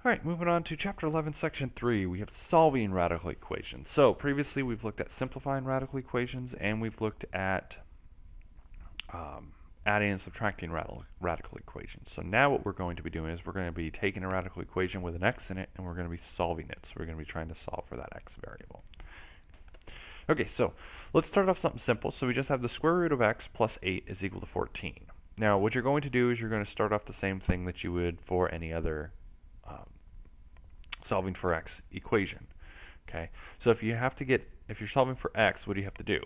Alright, moving on to Chapter 11, Section 3, we have solving radical equations. So, previously we've looked at simplifying radical equations, and we've looked at adding and subtracting radical equations. So now what we're going to be doing is we're going to be taking a radical equation with an x in it, and we're going to be solving it. So we're going to be trying to solve for that x variable. Okay, so let's start off something simple. So we just have the square root of x plus 8 is equal to 14. Now what you're going to do is you're going to start off the same thing that you would for any other solving for x equation. Okay, so if you're solving for x, what do you have to do?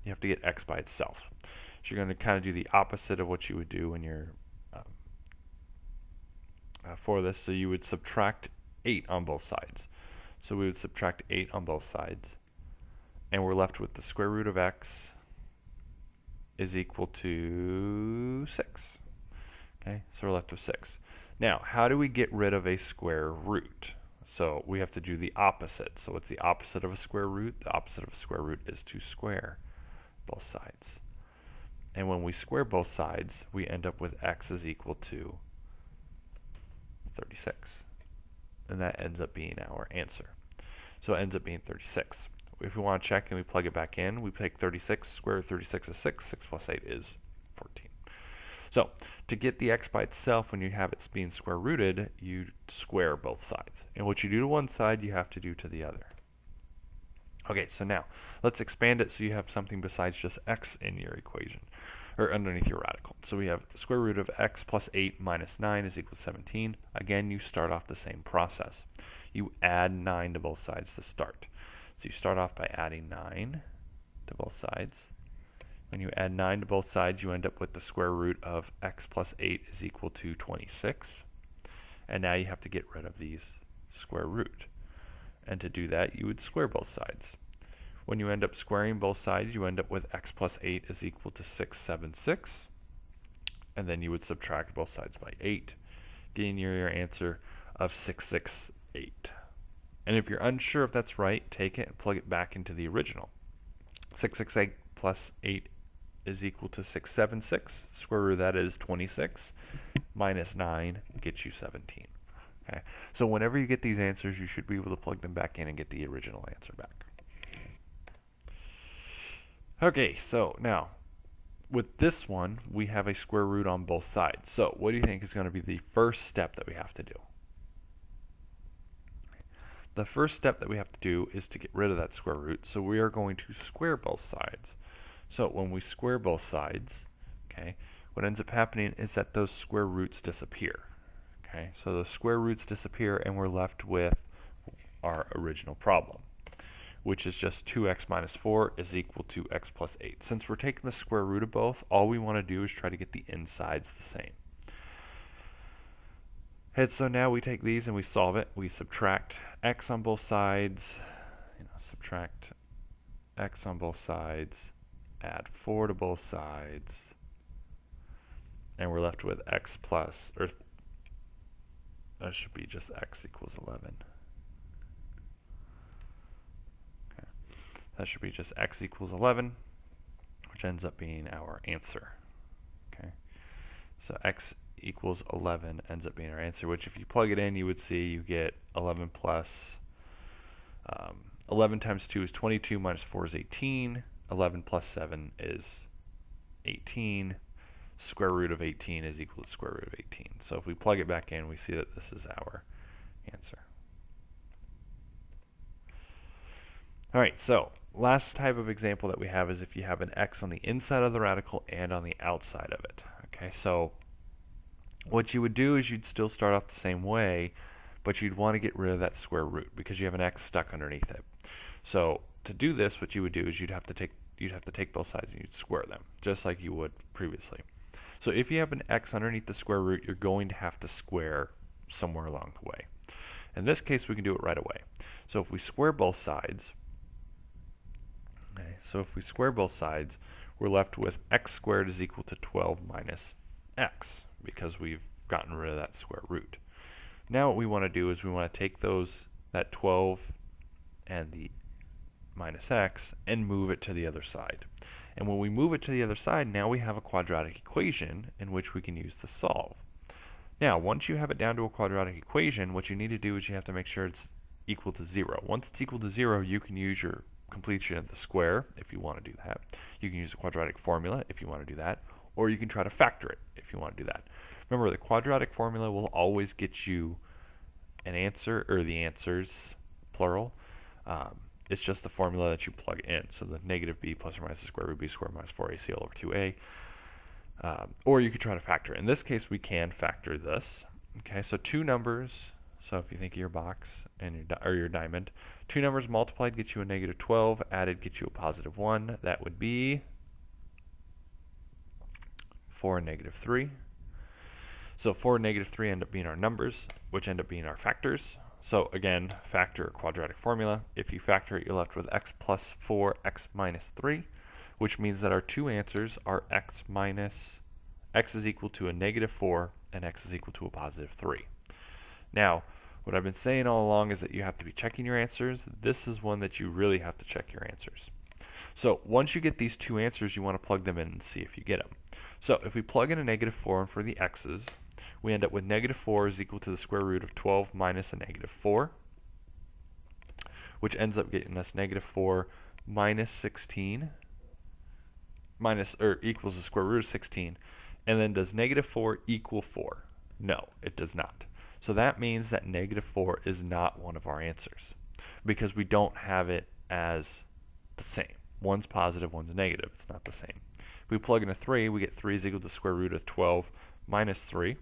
You have to get x by itself. So you're going to kind of do the opposite of what you would do when you're for this. So you would subtract 8 on both sides. So we would subtract 8 on both sides, and we're left with the square root of x is equal to 6. Okay, so we're left with 6. Now, how do we get rid of a square root? So we have to do the opposite. So what's the opposite of a square root? The opposite of a square root is to square both sides. And when we square both sides, we end up with x is equal to 36. And that ends up being our answer. So it ends up being 36. If we want to check and we plug it back in, we take 36, square root of 36 is 6, 6 plus 8 is 14. So to get the x by itself, when you have it being square rooted, you square both sides. And what you do to one side, you have to do to the other. Okay, so now let's expand it so you have something besides just x in your equation, or underneath your radical. So we have square root of x plus 8 minus 9 is equal to 17. Again, you start off the same process. You add 9 to both sides to start. So you start off by adding 9 to both sides. When you add 9 to both sides, you end up with the square root of x plus 8 is equal to 26. And now you have to get rid of these square root. And to do that, you would square both sides. When you end up squaring both sides, you end up with x plus 8 is equal to 676. And then you would subtract both sides by 8, getting your answer of 668. And if you're unsure if that's right, take it and plug it back into the original. 668 plus 8 is equal to 676. Square root of that is 26. Minus 9 gets you 17. Okay, so whenever you get these answers, you should be able to plug them back in and get the original answer back. Okay, so now with this one, we have a square root on both sides. So what do you think is going to be the first step that we have to do? The first step that we have to do is to get rid of that square root. So we are going to square both sides. So when we square both sides, okay, what ends up happening is that those square roots disappear. Okay, so the square roots disappear and we're left with our original problem, which is just 2x minus 4 is equal to x plus 8. Since we're taking the square root of both, all we want to do is try to get the insides the same. And so now we take these and we solve it. We subtract x on both sides, subtract x on both sides, add 4 to both sides, and we're left with x plus, or that should be just x equals 11. Okay. That should be just x equals 11, which ends up being our answer. Okay, so x equals 11 ends up being our answer, which if you plug it in, you would see you get 11 plus 11 times 2 is 22, minus 4 is 18, 11 plus 7 is 18, square root of 18 is equal to square root of 18. So if we plug it back in, we see that this is our answer. Alright, so last type of example that we have is if you have an x on the inside of the radical and on the outside of it. Okay, so what you would do is you'd still start off the same way, but you'd want to get rid of that square root because you have an x stuck underneath it. So to do this, what you would do is you'd have to take both sides and you'd square them, just like you would previously. So if you have an x underneath the square root, you're going to have to square somewhere along the way. In this case, we can do it right away. So if we square both sides, we're left with x squared is equal to 12 minus x, because we've gotten rid of that square root. Now what we want to do is we want to take that 12 and the minus x and move it to the other side. And when we move it to the other side, now we have a quadratic equation in which we can use to solve. Now, once you have it down to a quadratic equation, what you need to do is you have to make sure it's equal to 0. Once it's equal to 0, you can use your completion of the square if you want to do that. You can use the quadratic formula if you want to do that, or you can try to factor it if you want to do that. Remember, the quadratic formula will always get you an answer, or the answers, plural. It's just the formula that you plug in. So the negative b plus or minus the square root of b squared minus 4ac all over 2a. Or you could try to factor it. In this case, we can factor this. Okay, so two numbers. So if you think of your box and your diamond, two numbers multiplied get you a negative 12, added gets you a positive 1. That would be 4 and negative 3. So 4 and negative 3 end up being our numbers, which end up being our factors. So again, factor a quadratic formula. If you factor it, you're left with x plus 4, x minus 3, which means that our two answers are x is equal to a negative 4 and x is equal to a positive 3. Now, what I've been saying all along is that you have to be checking your answers. This is one that you really have to check your answers. So once you get these two answers, you want to plug them in and see if you get them. So if we plug in a negative 4 for the x's, we end up with negative 4 is equal to the square root of 12 minus a negative 4, which ends up getting us negative 4 minus 16 equals the square root of 16. And then does negative 4 equal 4? No, it does not. So that means that negative 4 is not one of our answers because we don't have it as the same. One's positive, one's negative. It's not the same. If we plug in a 3, we get 3 is equal to the square root of 12 minus 3.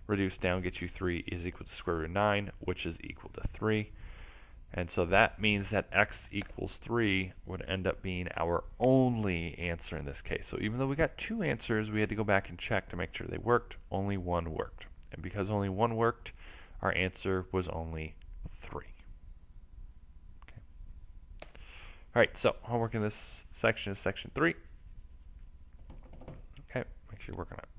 Reduce down gets you 3 is equal to the square root of 9, which is equal to 3. And so that means that x equals 3 would end up being our only answer in this case. So even though we got two answers, we had to go back and check to make sure they worked. Only one worked. And because only one worked, our answer was only 3. Okay. All right, so homework in this section is section 3. Okay, make sure you work on it.